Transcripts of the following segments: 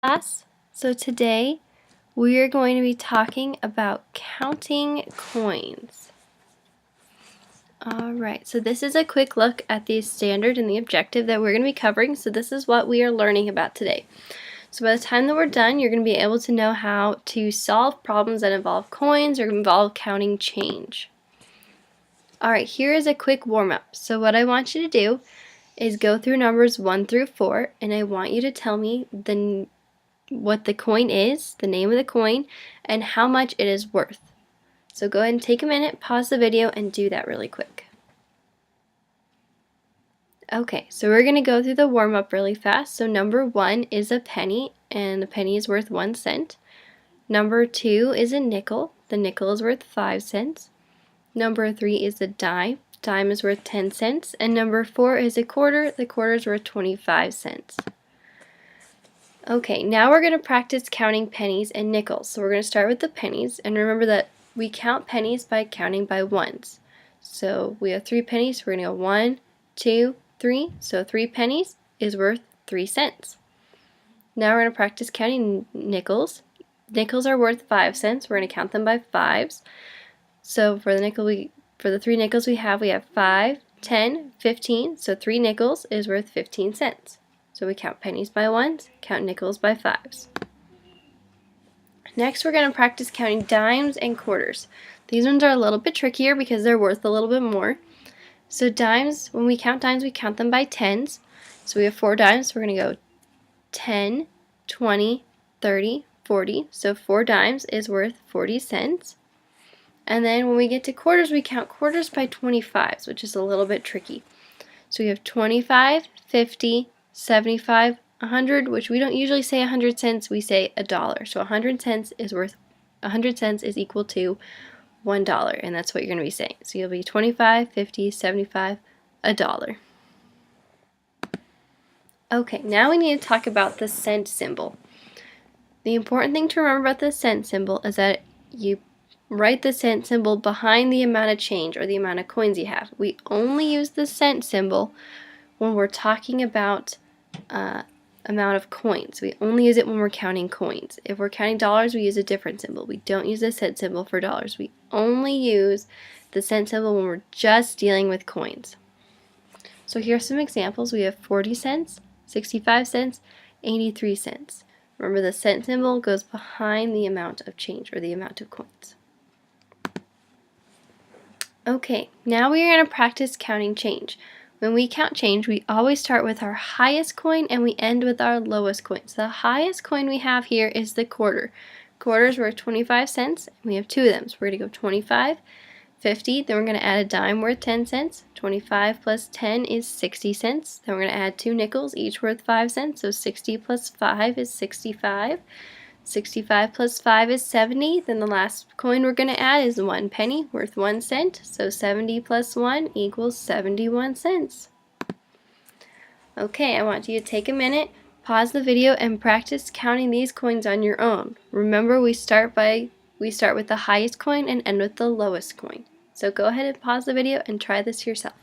Class. So today we are going to be talking about counting coins. Alright, so this is a quick look at the standard and the objective that we're going to be covering. So this is what we are learning about today. So by the time that we're done, you're going to be able to know how to solve problems that involve coins or involve counting change. Alright, here is a quick warm-up. So what I want you to do is go through numbers 1 through 4, and I want you to tell me what the coin is, the name of the coin, and how much it is worth. So go ahead and take a minute, pause the video, and do that really quick. Okay, so we're going to go through the warm-up really fast. So number 1 is a penny, and a penny is worth 1 cent. Number 2 is a nickel. The nickel is worth 5 cents. Number 3 is a dime. Dime is worth 10 cents. And number 4 is a quarter. The quarter is worth 25 cents. Okay, now we're going to practice counting pennies and nickels. So we're going to start with the pennies, and remember that we count pennies by counting by ones. So we have 3 pennies, so we're going to go 1, 2, 3. So 3 pennies is worth 3 cents. Now we're going to practice counting nickels. Nickels are worth 5 cents. We're going to count them by fives. So for the 3 nickels we have 5, 10, 15. So 3 nickels is worth 15 cents. So we count pennies by ones, count nickels by fives. Next we're going to practice counting dimes and quarters. These ones are a little bit trickier because they're worth a little bit more. So dimes, when we count dimes, we count them by tens. So we have 4 dimes, so we're going to go 10, 20, 30, 40. So 4 dimes is worth 40 cents. And then when we get to quarters, we count quarters by 25s, which is a little bit tricky. So we have 25, 50, 75, 100, which we don't usually say 100 cents, we say $1. So 100 cents is equal to $1, and that's what you're going to be saying. So you'll be 25, 50, 75, $1. Okay, now we need to talk about the cent symbol. The important thing to remember about the cent symbol is that you write the cent symbol behind the amount of change or the amount of coins you have. We only use the cent symbol when we're talking about amount of coins. We only use it when we're counting coins. If we're counting dollars, we use a different symbol. We don't use the cent symbol for dollars. We only use the cent symbol when we're just dealing with coins. So here are some examples. We have 40 cents, 65 cents, 83 cents. Remember, the cent symbol goes behind the amount of change or the amount of coins. Okay, now we are going to practice counting change. When we count change, we always start with our highest coin and we end with our lowest coin. So the highest coin we have here is the quarter. Quarters worth 25 cents, and we have 2 of them. So we're going to go 25, 50, then we're going to add a dime worth 10 cents. 25 plus 10 is 60 cents. Then we're going to add 2 nickels, each worth 5 cents. So 60 plus 5 is 65. 65 plus 5 is 70. Then the last coin we're going to add is 1 penny worth 1 cent. So 70 plus 1 equals 71 cents. Okay, I want you to take a minute, pause the video, and practice counting these coins on your own. Remember, we start with the highest coin and end with the lowest coin. So go ahead and pause the video and try this yourself.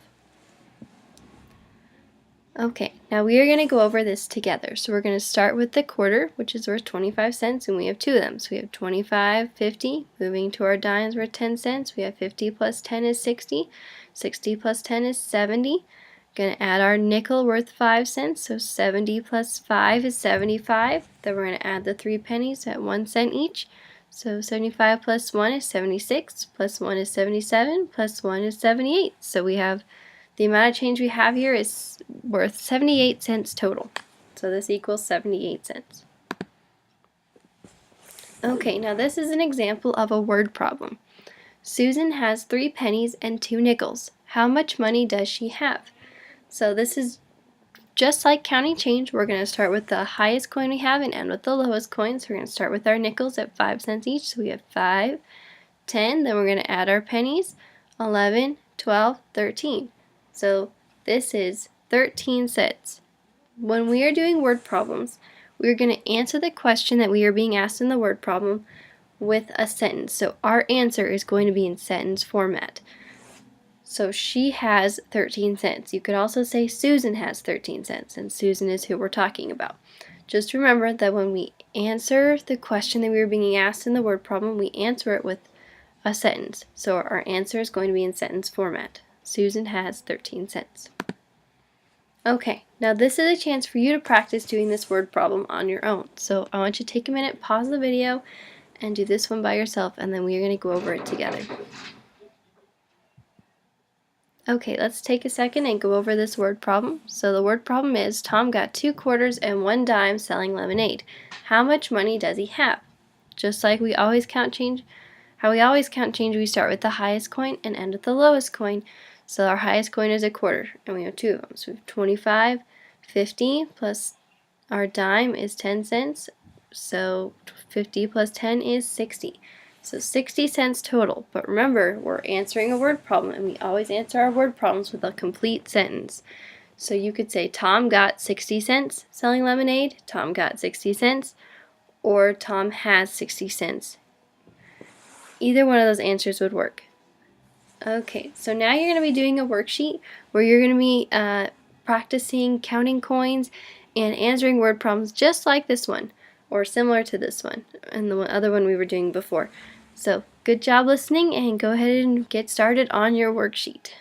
Okay, now we are going to go over this together. So we're going to start with the quarter, which is worth 25 cents, and we have 2 of them. So we have 25, 50, moving to our dimes worth 10 cents. We have 50 plus 10 is 60. 60 plus 10 is 70. Going to add our nickel worth 5 cents, so 70 plus 5 is 75. Then we're going to add the 3 pennies at 1 cent each. So 75 plus 1 is 76, plus 1 is 77, plus 1 is 78. So we have the amount of change we have here is worth 78 cents total. So this equals 78 cents. Okay, now this is an example of a word problem. Susan has 3 pennies and 2 nickels. How much money does she have? So this is just like counting change. We're going to start with the highest coin we have and end with the lowest coin. So we're going to start with our nickels at 5 cents each. So we have 5, 10, then we're going to add our pennies, 11, 12, 13. So this is 13 cents. When we are doing word problems, we are going to answer the question that we are being asked in the word problem with a sentence. So our answer is going to be in sentence format. So she has 13 cents. You could also say Susan has 13 cents, and Susan is who we're talking about. just remember that when we answer the question that we were being asked in the word problem, we answer it with a sentence. So our answer is going to be in sentence format. Susan has 13 cents. Okay, now this is a chance for you to practice doing this word problem on your own. So I want you to take a minute, pause the video, and do this one by yourself, and then we're going to go over it together. Okay, let's take a second and go over this word problem. So the word problem is Tom got 2 quarters and 1 dime selling lemonade. How much money does he have? Just like we always count change, we start with the highest coin and end with the lowest coin. So our highest coin is a quarter, and we have 2 of them. So we have 25, 50, plus our dime is 10 cents. So 50 plus 10 is 60. So 60 cents total. But remember, we're answering a word problem, and we always answer our word problems with a complete sentence. So you could say, Tom got 60 cents selling lemonade, Tom got 60 cents, or Tom has 60 cents. Either one of those answers would work. Okay, so now you're going to be doing a worksheet where you're going to be practicing counting coins and answering word problems just like this one, or similar to this one, and the other one we were doing before. So good job listening, and go ahead and get started on your worksheet.